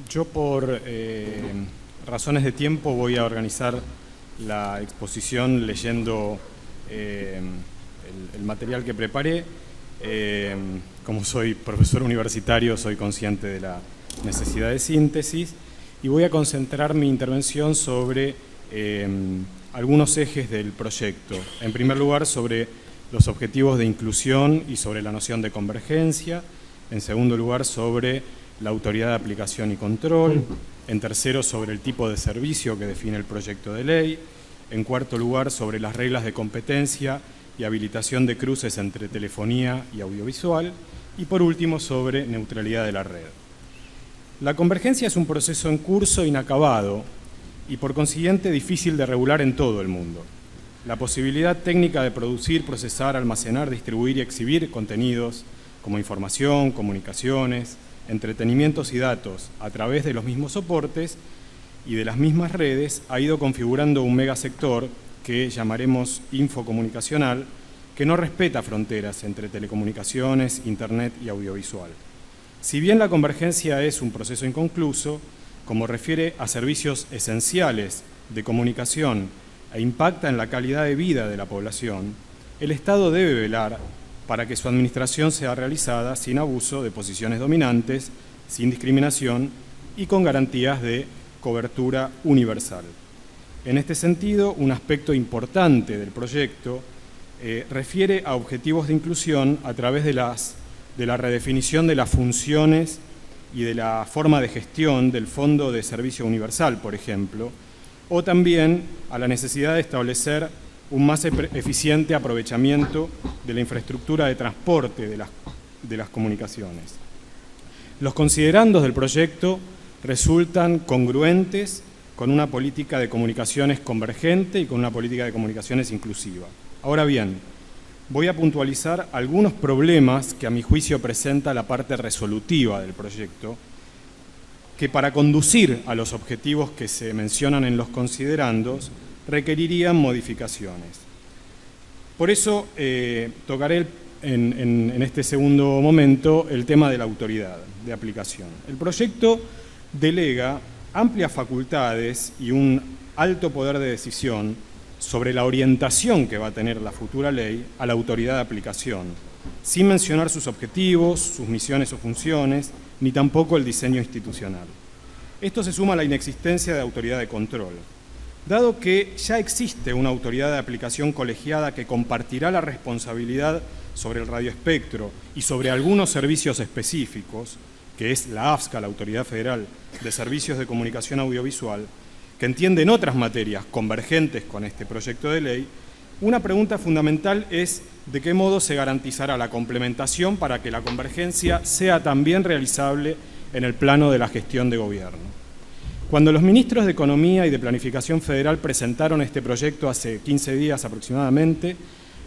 Yo por razones de tiempo voy a organizar la exposición leyendo el material que preparé. Como soy profesor universitario, soy consciente de la necesidad de síntesis y voy a concentrar mi intervención sobre algunos ejes del proyecto. En primer lugar, sobre los objetivos de inclusión y sobre la noción de convergencia. En segundo lugar, sobre la autoridad de aplicación y control. En tercero, sobre el tipo de servicio que define el proyecto de ley. En cuarto lugar, sobre las reglas de competencia y habilitación de cruces entre telefonía y audiovisual. Y por último, sobre neutralidad de la red. La convergencia es un proceso en curso inacabado y por consiguiente difícil de regular en todo el mundo. La posibilidad técnica de producir, procesar, almacenar, distribuir y exhibir contenidos como información, comunicaciones, entretenimientos y datos a través de los mismos soportes y de las mismas redes ha ido configurando un megasector que llamaremos infocomunicacional, que no respeta fronteras entre telecomunicaciones, internet y audiovisual. Si bien la convergencia es un proceso inconcluso, como refiere a servicios esenciales de comunicación e impacta en la calidad de vida de la población, el Estado debe velar para que su administración sea realizada sin abuso de posiciones dominantes, sin discriminación y con garantías de cobertura universal. En este sentido, un aspecto importante del proyecto refiere a objetivos de inclusión a través de la redefinición de las funciones y de la forma de gestión del Fondo de Servicio Universal, por ejemplo, o también a la necesidad de establecer un más eficiente aprovechamiento de la infraestructura de transporte de las comunicaciones. Los considerandos del proyecto resultan congruentes con una política de comunicaciones convergente y con una política de comunicaciones inclusiva. Ahora bien, voy a puntualizar algunos problemas que a mi juicio presenta la parte resolutiva del proyecto, que para conducir a los objetivos que se mencionan en los considerandos requerirían modificaciones. Por eso tocaré en este segundo momento el tema de la autoridad de aplicación. El proyecto delega amplias facultades y un alto poder de decisión sobre la orientación que va a tener la futura ley a la autoridad de aplicación, sin mencionar sus objetivos, sus misiones o funciones, ni tampoco el diseño institucional. Esto se suma a la inexistencia de autoridad de control. Dado que ya existe una autoridad de aplicación colegiada que compartirá la responsabilidad sobre el radioespectro y sobre algunos servicios específicos, que es la AFSCA, la Autoridad Federal de Servicios de Comunicación Audiovisual, que entiende en otras materias convergentes con este proyecto de ley, una pregunta fundamental es de qué modo se garantizará la complementación para que la convergencia sea también realizable en el plano de la gestión de gobierno. Cuando los ministros de Economía y de Planificación Federal presentaron este proyecto hace 15 días aproximadamente,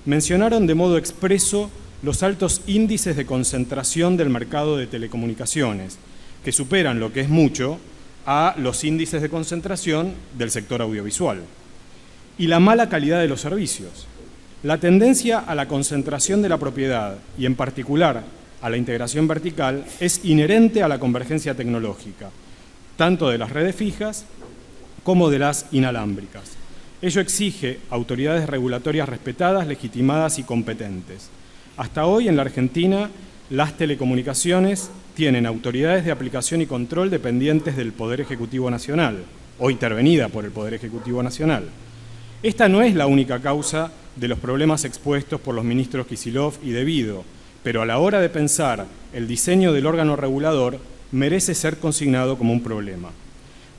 mencionaron de modo expreso los altos índices de concentración del mercado de telecomunicaciones, que superan, lo que es mucho, a los índices de concentración del sector audiovisual. Y la mala calidad de los servicios. La tendencia a la concentración de la propiedad y en particular a la integración vertical es inherente a la convergencia tecnológica, tanto de las redes fijas como de las inalámbricas. Ello exige autoridades regulatorias respetadas, legitimadas y competentes. Hasta hoy en la Argentina, las telecomunicaciones tienen autoridades de aplicación y control dependientes del Poder Ejecutivo Nacional o intervenida por el Poder Ejecutivo Nacional. Esta no es la única causa de los problemas expuestos por los ministros Kicillof y De Vido, pero a la hora de pensar el diseño del órgano regulador merece ser consignado como un problema.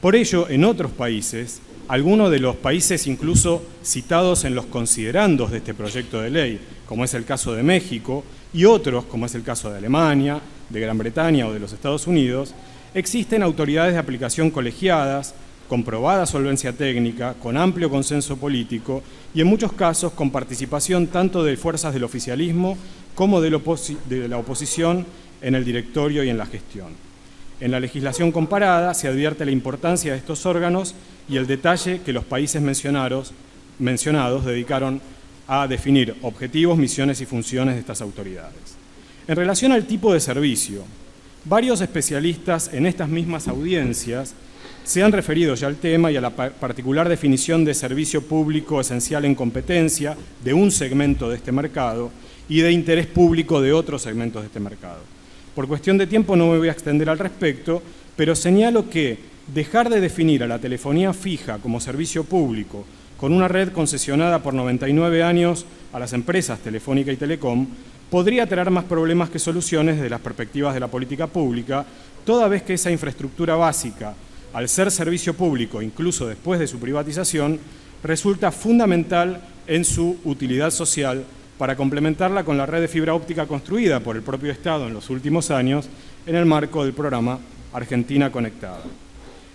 Por ello, en otros países, algunos de los países incluso citados en los considerandos de este proyecto de ley, como es el caso de México, y otros, como es el caso de Alemania, de Gran Bretaña o de los Estados Unidos, existen autoridades de aplicación colegiadas, con probada solvencia técnica, con amplio consenso político y en muchos casos con participación tanto de fuerzas del oficialismo como de la oposición en el directorio y en la gestión. En la legislación comparada se advierte la importancia de estos órganos y el detalle que los países mencionados dedicaron a definir objetivos, misiones y funciones de estas autoridades. En relación al tipo de servicio, Varios especialistas en estas mismas audiencias se han referido ya al tema y a la particular definición de servicio público esencial en competencia de un segmento de este mercado y de interés público de otros segmentos de este mercado. Por cuestión de tiempo no me voy a extender al respecto, pero señalo que dejar de definir a la telefonía fija como servicio público con una red concesionada por 99 años a las empresas Telefónica y Telecom podría traer más problemas que soluciones desde las perspectivas de la política pública, toda vez que esa infraestructura básica, al ser servicio público, incluso después de su privatización, resulta fundamental en su utilidad social para complementarla con la red de fibra óptica construida por el propio Estado en los últimos años en el marco del programa Argentina Conectada.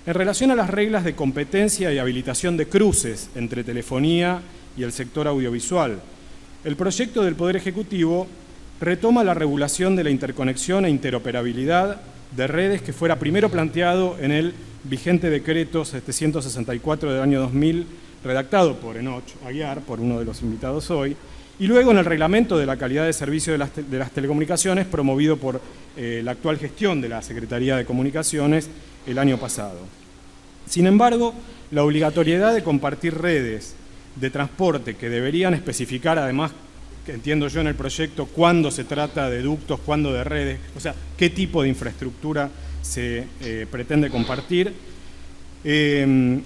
En relación a las reglas de competencia y habilitación de cruces entre telefonía y el sector audiovisual, el proyecto del Poder Ejecutivo retoma la regulación de la interconexión e interoperabilidad de redes que fuera primero planteado en el vigente decreto 764 del año 2000, redactado por Enoch Aguiar, por uno de los invitados hoy, y luego en el reglamento de la calidad de servicio de las telecomunicaciones, promovido por la actual gestión de la Secretaría de Comunicaciones el año pasado. Sin embargo, la obligatoriedad de compartir redes de transporte que deberían especificar, además, que entiendo yo en el proyecto, cuándo se trata de ductos, cuándo de redes, o sea, qué tipo de infraestructura se pretende compartir,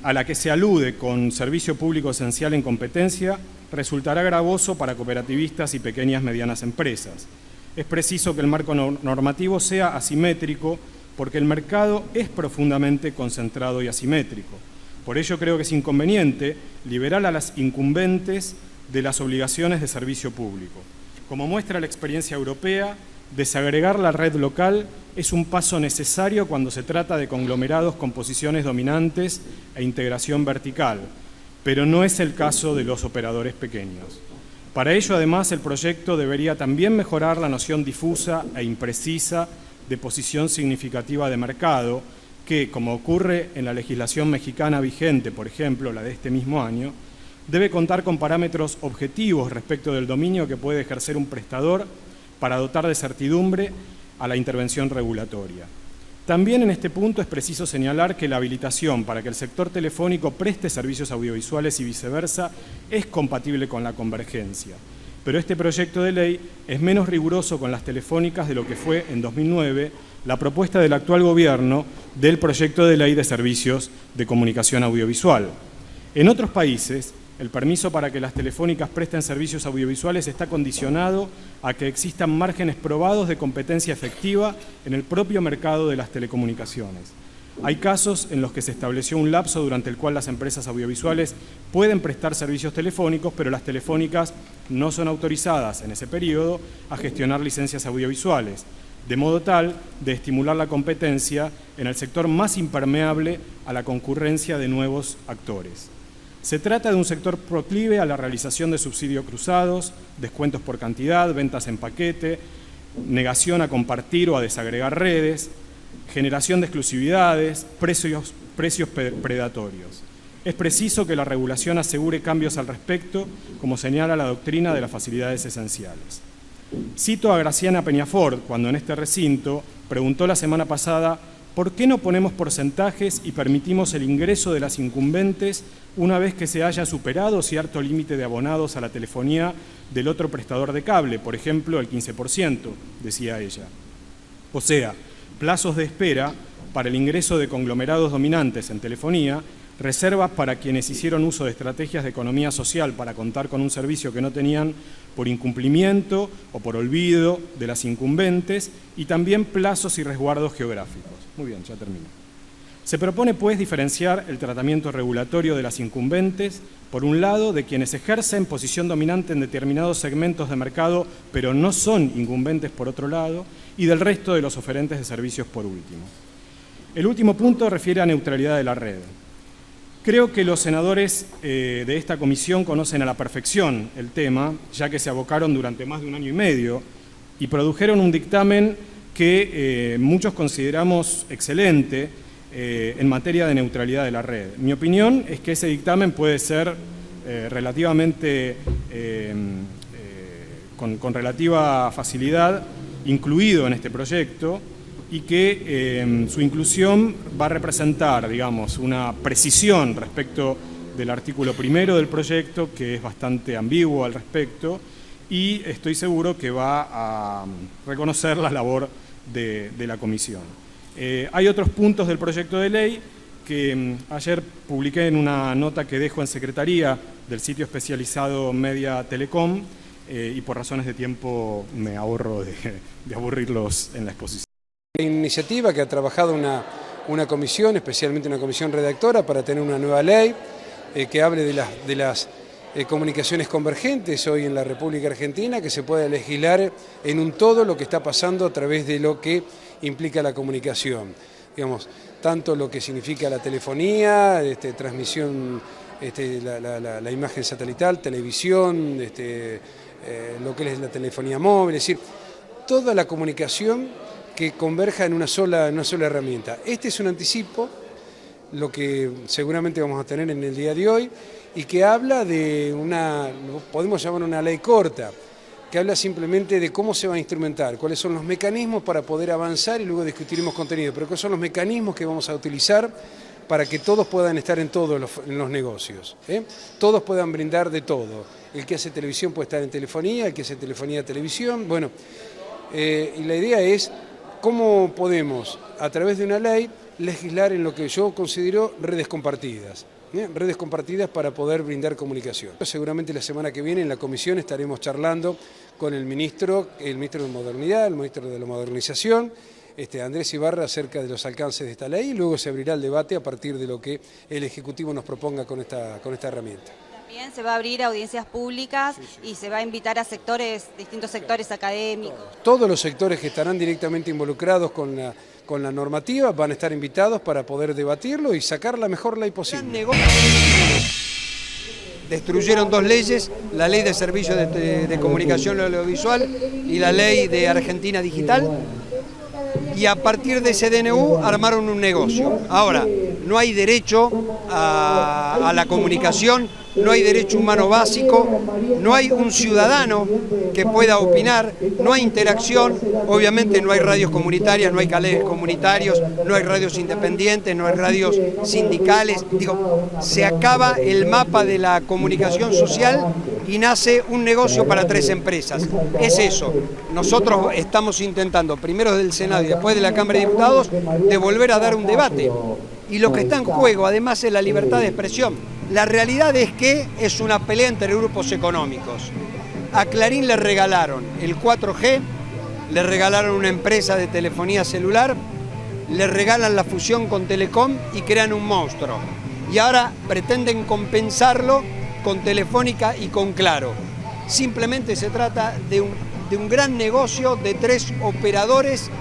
a la que se alude con servicio público esencial en competencia, resultará gravoso para cooperativistas y pequeñas y medianas empresas. Es preciso que el marco normativo sea asimétrico, porque el mercado es profundamente concentrado y asimétrico. Por ello creo que es inconveniente liberar a las incumbentes de las obligaciones de servicio público. Como muestra la experiencia europea, desagregar la red local es un paso necesario cuando se trata de conglomerados con posiciones dominantes e integración vertical, pero no es el caso de los operadores pequeños. Para ello, además, el proyecto debería también mejorar la noción difusa e imprecisa de posición significativa de mercado, que, como ocurre en la legislación mexicana vigente, por ejemplo, la de este mismo año, debe contar con parámetros objetivos respecto del dominio que puede ejercer un prestador para dotar de certidumbre a la intervención regulatoria. También en este punto es preciso señalar que la habilitación para que el sector telefónico preste servicios audiovisuales y viceversa es compatible con la convergencia. Pero este proyecto de ley es menos riguroso con las telefónicas de lo que fue en 2009 la propuesta del actual gobierno del proyecto de ley de servicios de comunicación audiovisual. En otros países, el permiso para que las telefónicas presten servicios audiovisuales está condicionado a que existan márgenes probados de competencia efectiva en el propio mercado de las telecomunicaciones. Hay casos en los que se estableció un lapso durante el cual las empresas audiovisuales pueden prestar servicios telefónicos, pero las telefónicas no son autorizadas en ese periodo a gestionar licencias audiovisuales, de modo tal de estimular la competencia en el sector más impermeable a la concurrencia de nuevos actores. Se trata de un sector proclive a la realización de subsidios cruzados, descuentos por cantidad, ventas en paquete, negación a compartir o a desagregar redes, generación de exclusividades, precios predatorios. Es preciso que la regulación asegure cambios al respecto, como señala la doctrina de las facilidades esenciales. Cito a Graciana Peñafort, cuando en este recinto preguntó la semana pasada ¿por qué no ponemos porcentajes y permitimos el ingreso de las incumbentes una vez que se haya superado cierto límite de abonados a la telefonía del otro prestador de cable, por ejemplo el 15%, decía ella? O sea, plazos de espera para el ingreso de conglomerados dominantes en telefonía, reservas para quienes hicieron uso de estrategias de economía social para contar con un servicio que no tenían por incumplimiento o por olvido de las incumbentes, y también plazos y resguardos geográficos. Muy bien, ya termino. Se propone, pues, diferenciar el tratamiento regulatorio de las incumbentes, por un lado, de quienes ejercen posición dominante en determinados segmentos de mercado, pero no son incumbentes por otro lado, y del resto de los oferentes de servicios por último. El último punto refiere a neutralidad de la red. Creo que los senadores de esta comisión conocen a la perfección el tema, ya que se abocaron durante más de un año y medio y produjeron un dictamen que muchos consideramos excelente en materia de neutralidad de la red. Mi opinión es que ese dictamen puede ser relativamente, con relativa facilidad, incluido en este proyecto, y que su inclusión va a representar, digamos, una precisión respecto del artículo primero del proyecto, que es bastante ambiguo al respecto, y estoy seguro que va a reconocer la labor de la comisión. Hay otros puntos del proyecto de ley que ayer publiqué en una nota que dejo en secretaría del sitio especializado Media Telecom, y por razones de tiempo me ahorro de aburrirlos en la exposición. Una iniciativa que ha trabajado una comisión, especialmente una comisión redactora, para tener una nueva ley que hable de las comunicaciones convergentes hoy en la República Argentina, que se pueda legislar en un todo lo que está pasando a través de lo que implica la comunicación. Digamos, tanto lo que significa la telefonía, transmisión, la imagen satelital, televisión, lo que es la telefonía móvil, es decir, toda la comunicación que converja en una sola herramienta. Este es un anticipo, lo que seguramente vamos a tener en el día de hoy, y que habla de podemos llamar una ley corta, que habla simplemente de cómo se va a instrumentar, cuáles son los mecanismos para poder avanzar y luego discutiremos contenido, pero cuáles son los mecanismos que vamos a utilizar para que todos puedan estar en todos los negocios, todos puedan brindar de todo. El que hace televisión puede estar en telefonía, el que hace telefonía televisión, bueno, y la idea es cómo podemos, a través de una ley, legislar en lo que yo considero redes compartidas. Redes compartidas para poder brindar comunicación. Seguramente la semana que viene en la comisión estaremos charlando con el ministro de Modernidad, el ministro de la Modernización, Andrés Ibarra, acerca de los alcances de esta ley, y luego se abrirá el debate a partir de lo que el Ejecutivo nos proponga con esta herramienta. También se va a abrir audiencias públicas y se va a invitar a distintos sectores académicos. Todos los sectores que estarán directamente involucrados con la normativa van a estar invitados para poder debatirlo y sacar la mejor ley posible. Destruyeron dos leyes, la ley de servicios de comunicación audiovisual y la ley de Argentina Digital, y a partir de ese DNU armaron un negocio. Ahora, no hay derecho a la comunicación, no hay derecho humano básico, no hay un ciudadano que pueda opinar, no hay interacción, obviamente no hay radios comunitarias, no hay canales comunitarios, no hay radios independientes, no hay radios sindicales. Digo, se acaba el mapa de la comunicación social y nace un negocio para tres empresas. Es eso. Nosotros estamos intentando, primero desde el Senado y después de la Cámara de Diputados, de volver a dar un debate. Y lo que está en juego, además, es la libertad de expresión. La realidad es que es una pelea entre grupos económicos. A Clarín le regalaron el 4G, le regalaron una empresa de telefonía celular, le regalan la fusión con Telecom y crean un monstruo. Y ahora pretenden compensarlo con Telefónica y con Claro. Simplemente se trata de un gran negocio de tres operadores,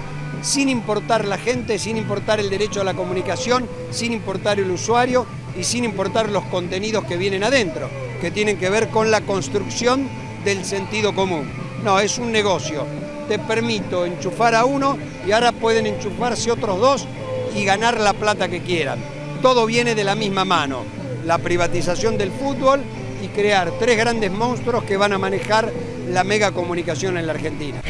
sin importar la gente, sin importar el derecho a la comunicación, sin importar el usuario y sin importar los contenidos que vienen adentro, que tienen que ver con la construcción del sentido común. No, es un negocio. Te permito enchufar a uno y ahora pueden enchufarse otros dos y ganar la plata que quieran. Todo viene de la misma mano. La privatización del fútbol y crear tres grandes monstruos que van a manejar la megacomunicación en la Argentina.